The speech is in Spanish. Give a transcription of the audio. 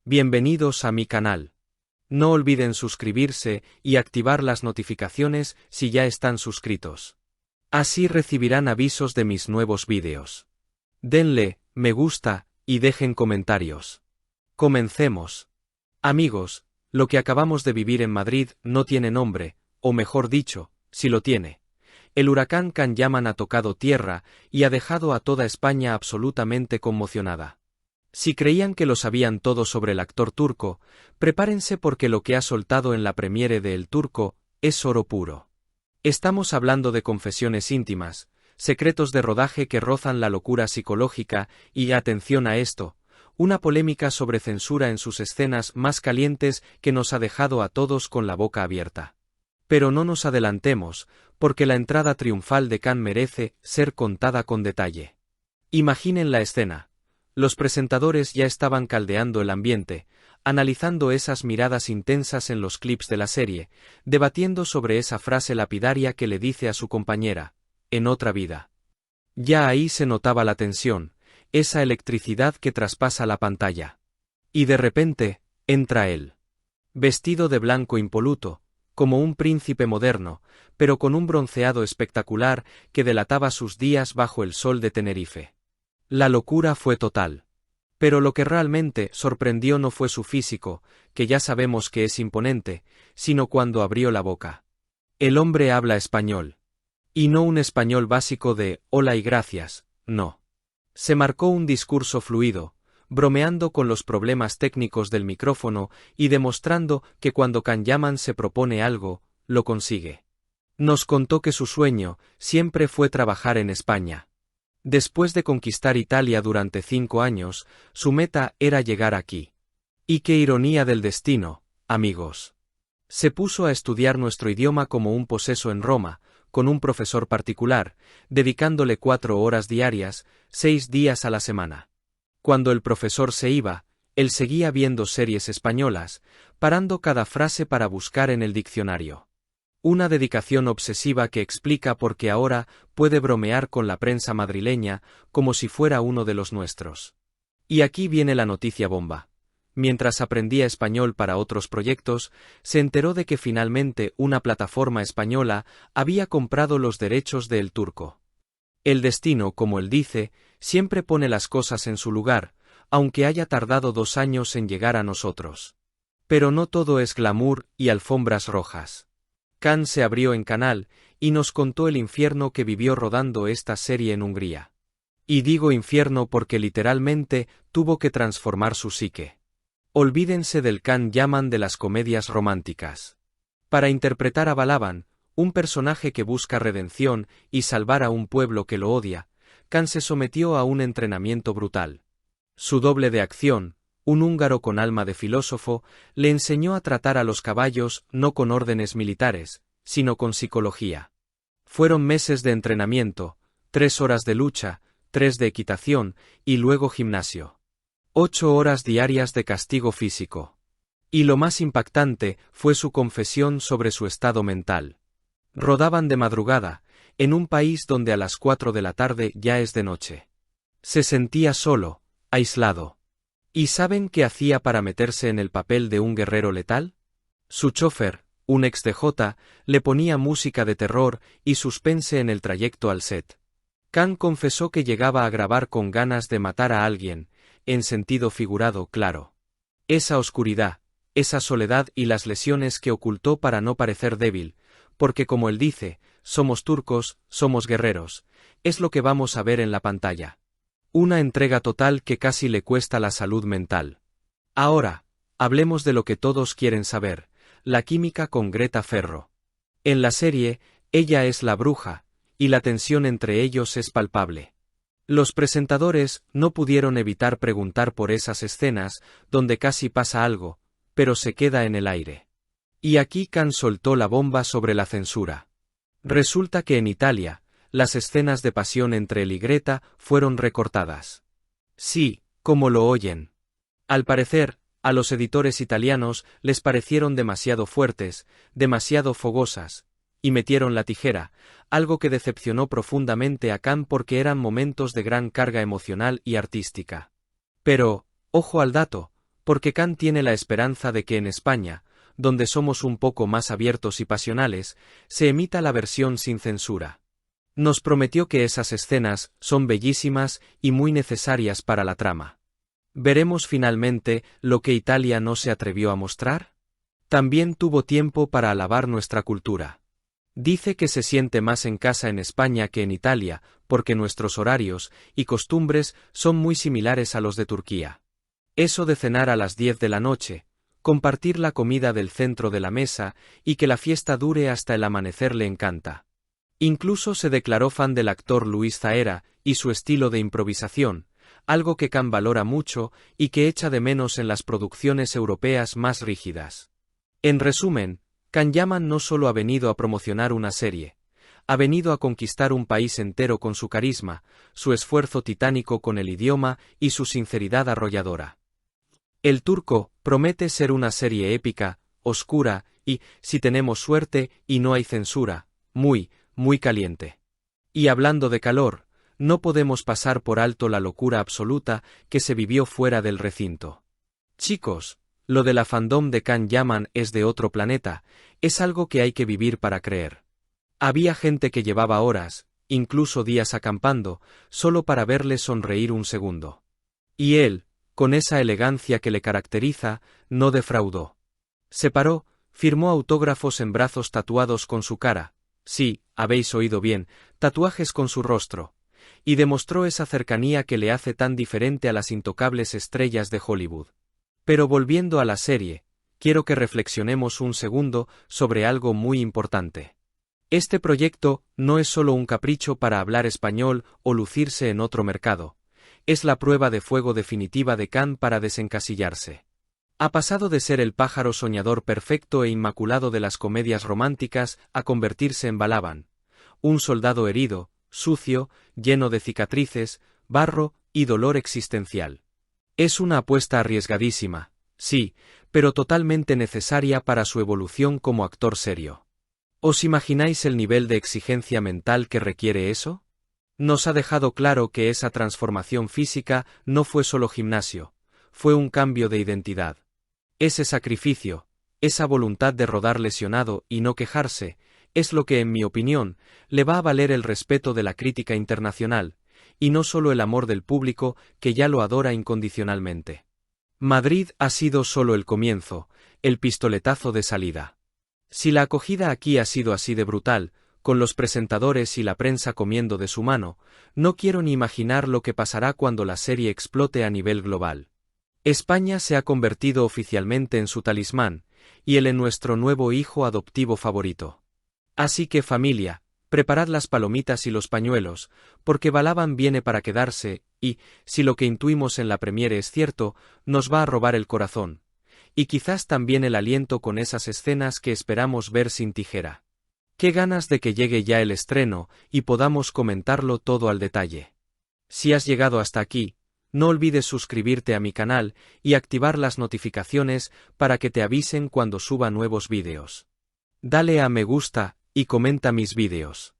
Bienvenidos a mi canal. No olviden suscribirse y activar las notificaciones si ya están suscritos. Así recibirán avisos de mis nuevos vídeos. Denle me gusta y dejen comentarios. Comencemos. Amigos, lo que acabamos de vivir en Madrid no tiene nombre, o mejor dicho, si lo tiene. El huracán Can Yaman ha tocado tierra y ha dejado a toda España absolutamente conmocionada. Si creían que lo sabían todo sobre el actor turco, prepárense porque lo que ha soltado en la premiere de El Turco es oro puro. Estamos hablando de confesiones íntimas, secretos de rodaje que rozan la locura psicológica y, atención a esto, una polémica sobre censura en sus escenas más calientes que nos ha dejado a todos con la boca abierta. Pero no nos adelantemos, porque la entrada triunfal de Can merece ser contada con detalle. Imaginen la escena. Los presentadores ya estaban caldeando el ambiente, analizando esas miradas intensas en los clips de la serie, debatiendo sobre esa frase lapidaria que le dice a su compañera, en otra vida. Ya ahí se notaba la tensión, esa electricidad que traspasa la pantalla. Y de repente, entra él. Vestido de blanco impoluto, como un príncipe moderno, pero con un bronceado espectacular que delataba sus días bajo el sol de Tenerife. La locura fue total. Pero lo que realmente sorprendió no fue su físico, que ya sabemos que es imponente, sino cuando abrió la boca. El hombre habla español. Y no un español básico de hola y gracias, no. Se marcó un discurso fluido, bromeando con los problemas técnicos del micrófono y demostrando que cuando Can Yaman se propone algo, lo consigue. Nos contó que su sueño siempre fue trabajar en España. Después de conquistar Italia durante 5 años, su meta era llegar aquí. Y qué ironía del destino, amigos. Se puso a estudiar nuestro idioma como un poseso en Roma, con un profesor particular, dedicándole 4 horas diarias, 6 días a la semana. Cuando el profesor se iba, él seguía viendo series españolas, parando cada frase para buscar en el diccionario. Una dedicación obsesiva que explica por qué ahora puede bromear con la prensa madrileña como si fuera uno de los nuestros. Y aquí viene la noticia bomba. Mientras aprendía español para otros proyectos, se enteró de que finalmente una plataforma española había comprado los derechos de El Turco. El destino, como él dice, siempre pone las cosas en su lugar, aunque haya tardado 2 años en llegar a nosotros. Pero no todo es glamour y alfombras rojas. Can se abrió en canal y nos contó el infierno que vivió rodando esta serie en Hungría. Y digo infierno porque literalmente tuvo que transformar su psique. Olvídense del Can Yaman de las comedias románticas. Para interpretar a Balaban, un personaje que busca redención y salvar a un pueblo que lo odia, Can se sometió a un entrenamiento brutal. Su doble de acción, un húngaro con alma de filósofo, le enseñó a tratar a los caballos no con órdenes militares, sino con psicología. Fueron meses de entrenamiento, 3 horas de lucha, 3 de equitación y luego gimnasio. 8 horas diarias de castigo físico. Y lo más impactante fue su confesión sobre su estado mental. Rodaban de madrugada, en un país donde a las 4 de la tarde ya es de noche. Se sentía solo, aislado. ¿Y saben qué hacía para meterse en el papel de un guerrero letal? Su chofer, un ex DJ, le ponía música de terror y suspense en el trayecto al set. Can confesó que llegaba a grabar con ganas de matar a alguien, en sentido figurado, claro. Esa oscuridad, esa soledad y las lesiones que ocultó para no parecer débil, porque como él dice, somos turcos, somos guerreros, es lo que vamos a ver en la pantalla. Una entrega total que casi le cuesta la salud mental. Ahora, hablemos de lo que todos quieren saber, la química con Greta Ferro. En la serie, ella es la bruja, y la tensión entre ellos es palpable. Los presentadores no pudieron evitar preguntar por esas escenas donde casi pasa algo, pero se queda en el aire. Y aquí Can soltó la bomba sobre la censura. Resulta que en Italia, las escenas de pasión entre él y Greta fueron recortadas. Sí, como lo oyen. Al parecer, a los editores italianos les parecieron demasiado fuertes, demasiado fogosas, y metieron la tijera, algo que decepcionó profundamente a Can porque eran momentos de gran carga emocional y artística. Pero, ojo al dato, porque Can tiene la esperanza de que en España, donde somos un poco más abiertos y pasionales, se emita la versión sin censura. Nos prometió que esas escenas son bellísimas y muy necesarias para la trama. ¿Veremos finalmente lo que Italia no se atrevió a mostrar? También tuvo tiempo para alabar nuestra cultura. Dice que se siente más en casa en España que en Italia, porque nuestros horarios y costumbres son muy similares a los de Turquía. Eso de cenar a las 10 de la noche, compartir la comida del centro de la mesa y que la fiesta dure hasta el amanecer le encanta. Incluso se declaró fan del actor Luis Zaera y su estilo de improvisación, algo que Can valora mucho y que echa de menos en las producciones europeas más rígidas. En resumen, Can Yaman no solo ha venido a promocionar una serie, ha venido a conquistar un país entero con su carisma, su esfuerzo titánico con el idioma y su sinceridad arrolladora. El Turco promete ser una serie épica, oscura y, si tenemos suerte y no hay censura, muy caliente. Y hablando de calor, no podemos pasar por alto la locura absoluta que se vivió fuera del recinto. Chicos, lo de la fandom de Can Yaman es de otro planeta, es algo que hay que vivir para creer. Había gente que llevaba horas, incluso días acampando, solo para verle sonreír un segundo. Y él, con esa elegancia que le caracteriza, no defraudó. Se paró, firmó autógrafos en brazos tatuados con su cara, sí, habéis oído bien, tatuajes con su rostro, y demostró esa cercanía que le hace tan diferente a las intocables estrellas de Hollywood. Pero volviendo a la serie, quiero que reflexionemos un segundo sobre algo muy importante. Este proyecto no es solo un capricho para hablar español o lucirse en otro mercado, es la prueba de fuego definitiva de Can para desencasillarse. Ha pasado de ser el pájaro soñador perfecto e inmaculado de las comedias románticas a convertirse en Balaban, un soldado herido, sucio, lleno de cicatrices, barro y dolor existencial. Es una apuesta arriesgadísima, sí, pero totalmente necesaria para su evolución como actor serio. ¿Os imagináis el nivel de exigencia mental que requiere eso? Nos ha dejado claro que esa transformación física no fue solo gimnasio, fue un cambio de identidad. Ese sacrificio, esa voluntad de rodar lesionado y no quejarse, es lo que en mi opinión, le va a valer el respeto de la crítica internacional, y no solo el amor del público que ya lo adora incondicionalmente. Madrid ha sido solo el comienzo, el pistoletazo de salida. Si la acogida aquí ha sido así de brutal, con los presentadores y la prensa comiendo de su mano, no quiero ni imaginar lo que pasará cuando la serie explote a nivel global. España se ha convertido oficialmente en su talismán, y él en nuestro nuevo hijo adoptivo favorito. Así que familia, preparad las palomitas y los pañuelos, porque Balaban viene para quedarse, y, si lo que intuimos en la premiere es cierto, nos va a robar el corazón, y quizás también el aliento con esas escenas que esperamos ver sin tijera. Qué ganas de que llegue ya el estreno y podamos comentarlo todo al detalle. Si has llegado hasta aquí, no olvides suscribirte a mi canal y activar las notificaciones para que te avisen cuando suba nuevos vídeos. Dale a me gusta y comenta mis vídeos.